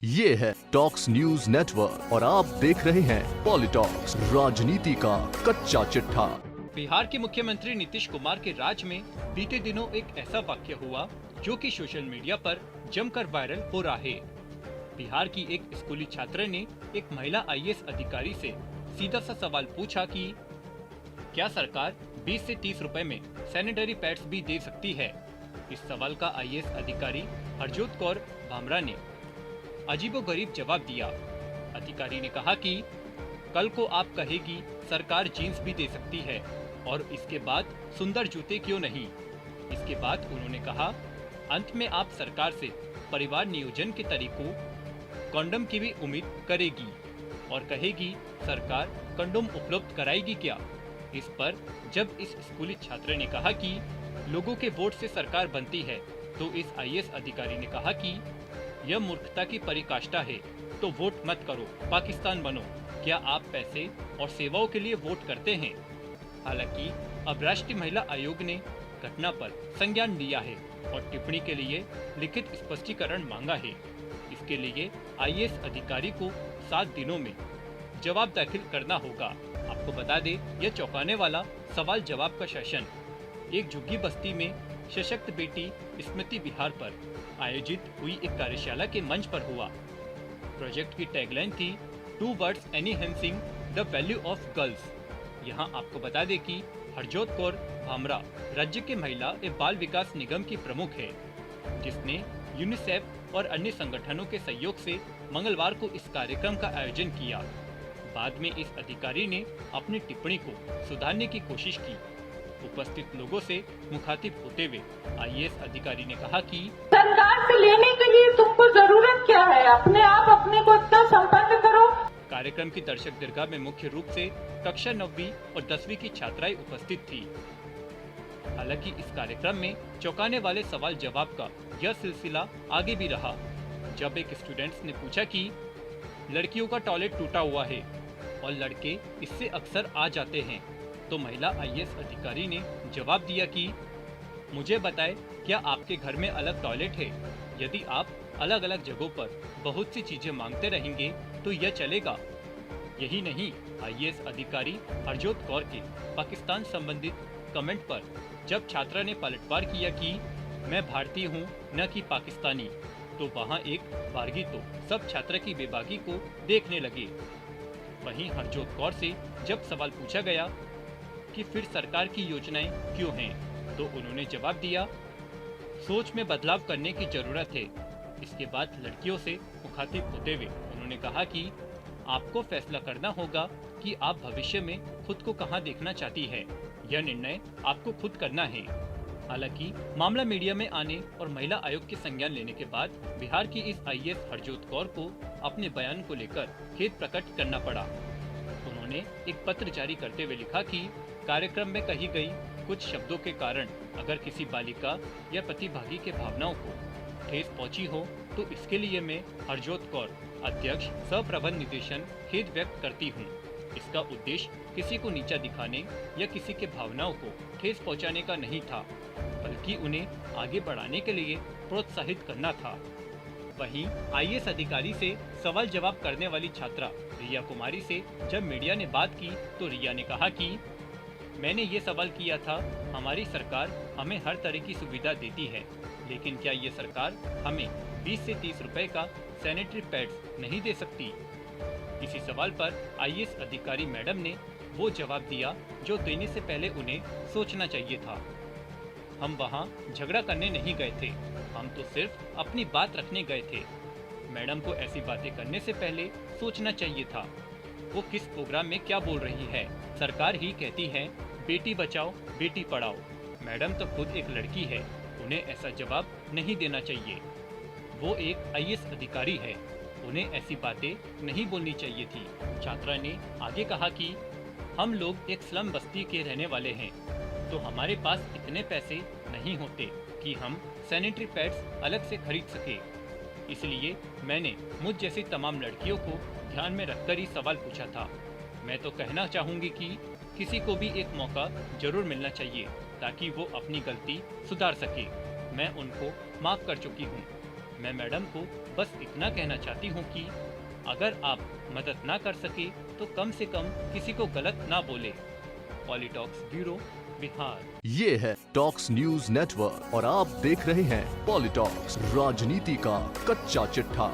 ये है talks news network और आप देख रहे हैं पॉलिटॉक्स, राजनीति का कच्चा चिट्ठा। बिहार के मुख्यमंत्री नीतीश कुमार के राज में बीते दिनों एक ऐसा वाक्य हुआ जो कि सोशल मीडिया पर जमकर वायरल हो रहा है। बिहार की एक स्कूली छात्रा ने एक महिला आईएएस अधिकारी से सीधा सा सवाल पूछा कि क्या सरकार 20 से 30 रुपए में सैनिटरी पैड्स भी दे सकती है। इस सवाल का आईएएस अधिकारी हरजोत कौर भामरा ने अजीबोगरीब जवाब दिया। अधिकारी ने कहा कि कल को आप कहेगी सरकार जीन्स भी दे सकती है और इसके बाद सुंदर जूते क्यों नहीं। इसके बाद उन्होंने कहा अंत में आप सरकार से परिवार नियोजन के तरीकों कंडोम की भी उम्मीद करेगी और कहेगी सरकार कंडोम उपलब्ध कराएगी क्या। इस पर जब इस स्कूली छात्र ने कहा कि लोगों के वोट से सरकार बनती है तो इस आईएएस अधिकारी ने कहा कि यह मूर्खता की पराकाष्ठा है, तो वोट मत करो, पाकिस्तान बनो। क्या आप पैसे और सेवाओं के लिए वोट करते हैं। हालांकि अब राष्ट्रीय महिला आयोग ने घटना पर संज्ञान लिया है और टिप्पणी के लिए लिखित स्पष्टीकरण मांगा है। इसके लिए आईएएस अधिकारी को 7 दिनों में जवाब दाखिल करना होगा। आपको बता दें, यह चौंकाने वाला सवाल जवाब का सेशन एक झुग्गी बस्ती में सशक्त बेटी स्मृति विहार पर आयोजित हुई एक कार्यशाला के मंच पर हुआ। प्रोजेक्ट की टैगलाइन थी 2 words enhancing the value of girls. यहाँ आपको बता दें कि हरजोत कौर भामरा राज्य के महिला एवं बाल विकास निगम की प्रमुख है, जिसने यूनिसेफ और अन्य संगठनों के सहयोग से मंगलवार को इस कार्यक्रम का आयोजन किया। बाद में इस अधिकारी ने अपनी टिप्पणी को सुधारने की कोशिश की। उपस्थित लोगों से मुखातिब होते हुए आईएएस अधिकारी ने कहा कि सरकार से लेने के लिए तुमको जरूरत क्या है, अपने आप अपने को इतना संपन्न करो। कार्यक्रम की दर्शक दीर्घा में मुख्य रूप से कक्षा 9वीं और 10वीं की छात्राएं उपस्थित थी। हालांकि इस कार्यक्रम में चौंकाने वाले सवाल जवाब का यह सिलसिला आगे भी रहा, जब एक स्टूडेंट्स ने पूछा कि लड़कियों का टॉयलेट टूटा हुआ है और लड़के इससे अक्सर आ जाते हैं, तो महिला आईएएस अधिकारी ने जवाब दिया कि मुझे बताएं, क्या आपके घर में अलग टॉयलेट है। यदि आप अलग अलग जगहों पर बहुत सी चीजें मांगते रहेंगे तो यह चलेगा। यही नहीं, आईएएस अधिकारी हरजोत कौर के पाकिस्तान संबंधित कमेंट पर जब छात्रा ने पलटवार किया कि मैं भारतीय हूं न कि पाकिस्तानी, तो वहां एक बारगी तो सब छात्रा की बेबाकी को देखने लगे। वहीं हरजोत कौर से जब सवाल पूछा गया कि फिर सरकार की योजनाएं क्यों हैं, तो उन्होंने जवाब दिया सोच में बदलाव करने की जरूरत है। इसके बाद लड़कियों से मुखातिब होते हुए उन्होंने कहा कि आपको फैसला करना होगा कि आप भविष्य में खुद को कहां देखना चाहती है। यह निर्णय आपको खुद करना है। हालांकि मामला मीडिया में आने और महिला आयोग के संज्ञान लेने के बाद बिहार की इस आईएएस हरजोत कौर को अपने बयान को लेकर खेद प्रकट करना पड़ा। उन्होंने एक पत्र जारी करते हुए लिखा कि कार्यक्रम में कही गई कुछ शब्दों के कारण अगर किसी बालिका या प्रतिभागी के भावनाओं को ठेस पहुंची हो तो इसके लिए मैं हरजोत कौर अध्यक्ष सह प्रबंध निदेशन खेद व्यक्त करती हूं। इसका उद्देश्य किसी को नीचा दिखाने या किसी के भावनाओं को ठेस पहुंचाने का नहीं था, बल्कि उन्हें आगे बढ़ाने के लिए प्रोत्साहित करना था। वहीं आईएएस अधिकारी से सवाल जवाब करने वाली छात्रा रिया कुमारी से जब मीडिया ने बात की तो रिया ने कहा कि मैंने ये सवाल किया था, हमारी सरकार हमें हर तरह की सुविधा देती है, लेकिन क्या ये सरकार हमें 20 से 30 रुपए का सैनिटरी पैड्स नहीं दे सकती। इसी सवाल पर आईएएस अधिकारी मैडम ने वो जवाब दिया जो देने से पहले उन्हें सोचना चाहिए था। हम वहाँ झगड़ा करने नहीं गए थे, हम तो सिर्फ अपनी बात रखने गए थे। मैडम को ऐसी बातें करने से पहले सोचना चाहिए था वो किस प्रोग्राम में क्या बोल रही है। सरकार ही कहती है बेटी बचाओ बेटी पढ़ाओ। मैडम तो खुद एक लड़की है, उन्हें ऐसा जवाब नहीं देना चाहिए। वो एक आईएएस अधिकारी है, उन्हें ऐसी बातें नहीं बोलनी चाहिए थी। छात्रा ने आगे कहा कि हम लोग एक स्लम बस्ती के रहने वाले हैं, तो हमारे पास इतने पैसे नहीं होते कि हम सैनिटरी पैड्स अलग से खरीद सके। इसलिए मैंने मुझ जैसी तमाम लड़कियों को ध्यान में रखकर ही सवाल पूछा था। मैं तो कहना चाहूंगी कि किसी को भी एक मौका जरूर मिलना चाहिए ताकि वो अपनी गलती सुधार सके। मैं उनको माफ कर चुकी हूँ। मैं मैडम को बस इतना कहना चाहती हूँ कि अगर आप मदद ना कर सके तो कम से कम किसी को गलत ना बोले। पॉलिटॉक्स ब्यूरो, बिहार। ये है टॉक्स न्यूज नेटवर्क और आप देख रहे हैं पॉलिटॉक्स, राजनीति का कच्चा चिट्ठा।